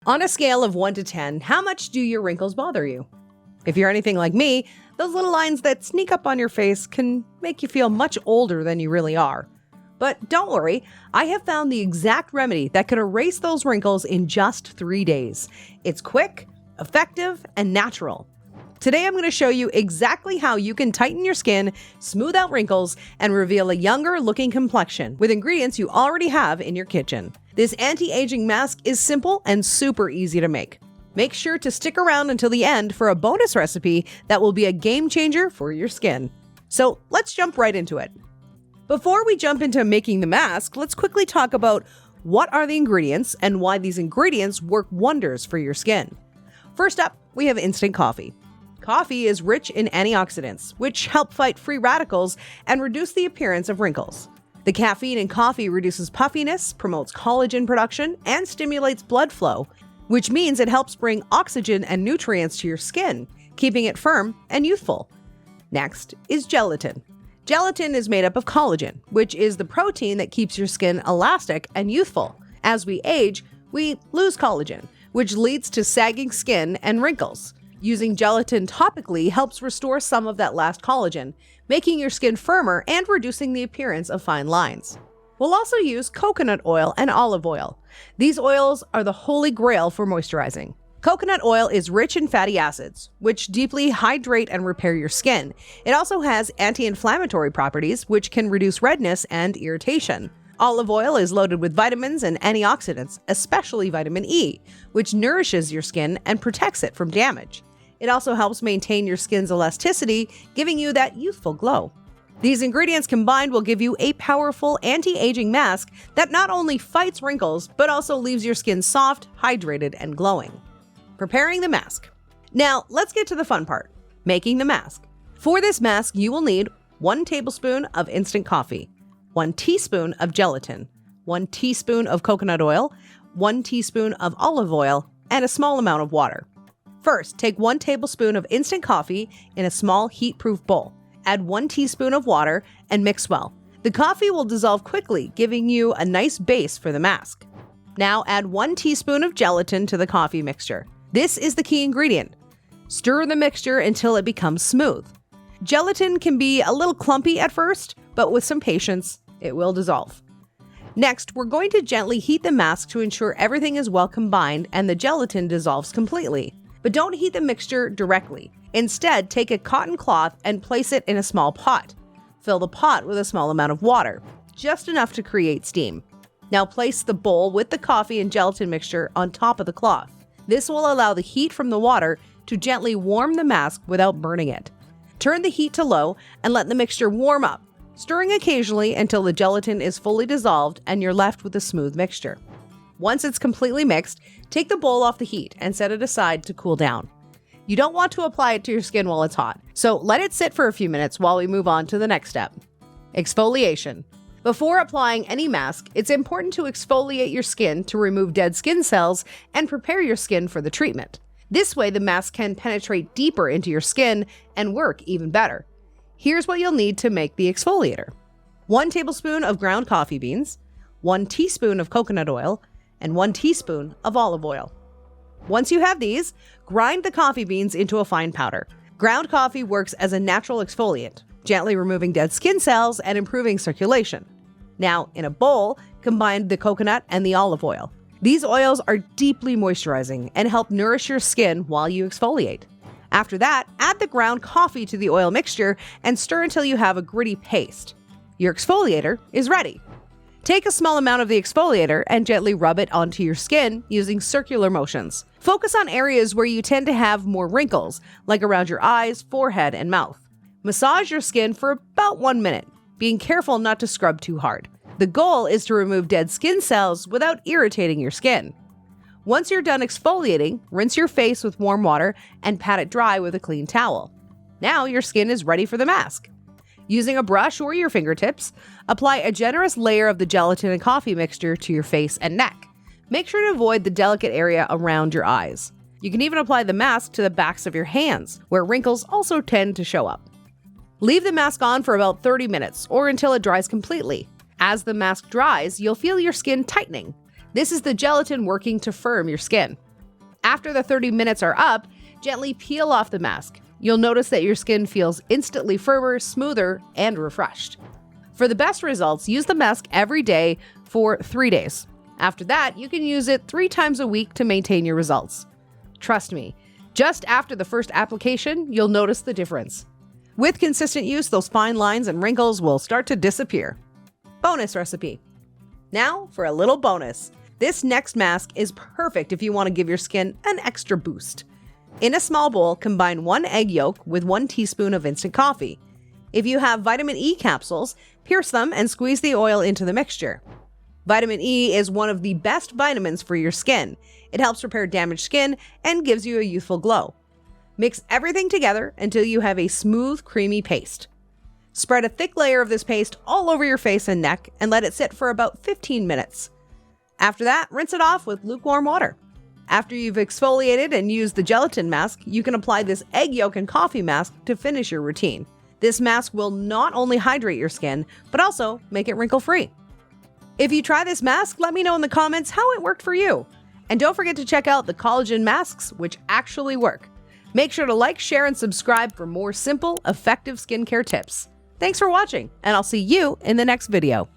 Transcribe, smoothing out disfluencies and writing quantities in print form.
On a scale of 1 to 10, how much do your wrinkles bother you? If you're anything like me, those little lines that sneak up on your face can make you feel much older than you really are. But don't worry, I have found the exact remedy that can erase those wrinkles in just 3 days. It's quick, effective, and natural. Today I'm going to show you exactly how you can tighten your skin, smooth out wrinkles, and reveal a younger looking complexion with ingredients you already have in your kitchen. This anti-aging mask is simple and super easy to make. Make sure to stick around until the end for a bonus recipe that will be a game changer for your skin. So let's jump right into it. Before we jump into making the mask, let's quickly talk about what are the ingredients and why these ingredients work wonders for your skin. First up, we have instant coffee. Coffee is rich in antioxidants, which help fight free radicals and reduce the appearance of wrinkles. The caffeine in coffee reduces puffiness, promotes collagen production, and stimulates blood flow, which means it helps bring oxygen and nutrients to your skin, keeping it firm and youthful. Next is gelatin. Gelatin is made up of collagen, which is the protein that keeps your skin elastic and youthful. As we age, we lose collagen, which leads to sagging skin and wrinkles. Using gelatin topically helps restore some of that last collagen, making your skin firmer and reducing the appearance of fine lines. We'll also use coconut oil and olive oil. These oils are the holy grail for moisturizing. Coconut oil is rich in fatty acids, which deeply hydrate and repair your skin. It also has anti-inflammatory properties, which can reduce redness and irritation. Olive oil is loaded with vitamins and antioxidants, especially vitamin E, which nourishes your skin and protects it from damage. It also helps maintain your skin's elasticity, giving you that youthful glow. These ingredients combined will give you a powerful anti-aging mask that not only fights wrinkles, but also leaves your skin soft, hydrated, and glowing. Preparing the mask. Now, let's get to the fun part, making the mask. For this mask, you will need 1 tablespoon of instant coffee, 1 teaspoon of gelatin, 1 teaspoon of coconut oil, 1 teaspoon of olive oil, and a small amount of water. First, take 1 tablespoon of instant coffee in a small heat-proof bowl. Add 1 teaspoon of water and mix well. The coffee will dissolve quickly, giving you a nice base for the mask. Now add 1 teaspoon of gelatin to the coffee mixture. This is the key ingredient. Stir the mixture until it becomes smooth. Gelatin can be a little clumpy at first, but with some patience, it will dissolve. Next, we're going to gently heat the mask to ensure everything is well combined and the gelatin dissolves completely. But don't heat the mixture directly. Instead, take a cotton cloth and place it in a small pot. Fill the pot with a small amount of water, just enough to create steam. Now place the bowl with the coffee and gelatin mixture on top of the cloth. This will allow the heat from the water to gently warm the mask without burning it. Turn the heat to low and let the mixture warm up, stirring occasionally until the gelatin is fully dissolved and you're left with a smooth mixture. Once it's completely mixed, take the bowl off the heat and set it aside to cool down. You don't want to apply it to your skin while it's hot, so let it sit for a few minutes while we move on to the next step. Exfoliation. Before applying any mask, it's important to exfoliate your skin to remove dead skin cells and prepare your skin for the treatment. This way, the mask can penetrate deeper into your skin and work even better. Here's what you'll need to make the exfoliator. 1 tablespoon of ground coffee beans, 1 teaspoon of coconut oil, and 1 teaspoon of olive oil. Once you have these, grind the coffee beans into a fine powder. Ground coffee works as a natural exfoliant, gently removing dead skin cells and improving circulation. Now, in a bowl, combine the coconut and the olive oil. These oils are deeply moisturizing and help nourish your skin while you exfoliate. After that, add the ground coffee to the oil mixture and stir until you have a gritty paste. Your exfoliator is ready. Take a small amount of the exfoliator and gently rub it onto your skin using circular motions. Focus on areas where you tend to have more wrinkles, like around your eyes, forehead, and mouth. Massage your skin for about 1 minute, being careful not to scrub too hard. The goal is to remove dead skin cells without irritating your skin. Once you're done exfoliating, rinse your face with warm water and pat it dry with a clean towel. Now your skin is ready for the mask. Using a brush or your fingertips, apply a generous layer of the gelatin and coffee mixture to your face and neck. Make sure to avoid the delicate area around your eyes. You can even apply the mask to the backs of your hands, where wrinkles also tend to show up. Leave the mask on for about 30 minutes or until it dries completely. As the mask dries, you'll feel your skin tightening. This is the gelatin working to firm your skin. After the 30 minutes are up, gently peel off the mask. You'll notice that your skin feels instantly firmer, smoother, and refreshed. For the best results, use the mask every day for 3 days. After that, you can use it 3 times a week to maintain your results. Trust me, just after the first application, you'll notice the difference. With consistent use, those fine lines and wrinkles will start to disappear. Bonus recipe. Now for a little bonus. This next mask is perfect if you want to give your skin an extra boost. In a small bowl, combine 1 egg yolk with 1 teaspoon of instant coffee. If you have vitamin E capsules, pierce them and squeeze the oil into the mixture. Vitamin E is one of the best vitamins for your skin. It helps repair damaged skin and gives you a youthful glow. Mix everything together until you have a smooth, creamy paste. Spread a thick layer of this paste all over your face and neck and let it sit for about 15 minutes. After that, rinse it off with lukewarm water. After you've exfoliated and used the gelatin mask, you can apply this egg yolk and coffee mask to finish your routine. This mask will not only hydrate your skin, but also make it wrinkle-free. If you try this mask, let me know in the comments how it worked for you. And don't forget to check out the collagen masks, which actually work. Make sure to like, share, and subscribe for more simple, effective skincare tips. Thanks for watching, and I'll see you in the next video.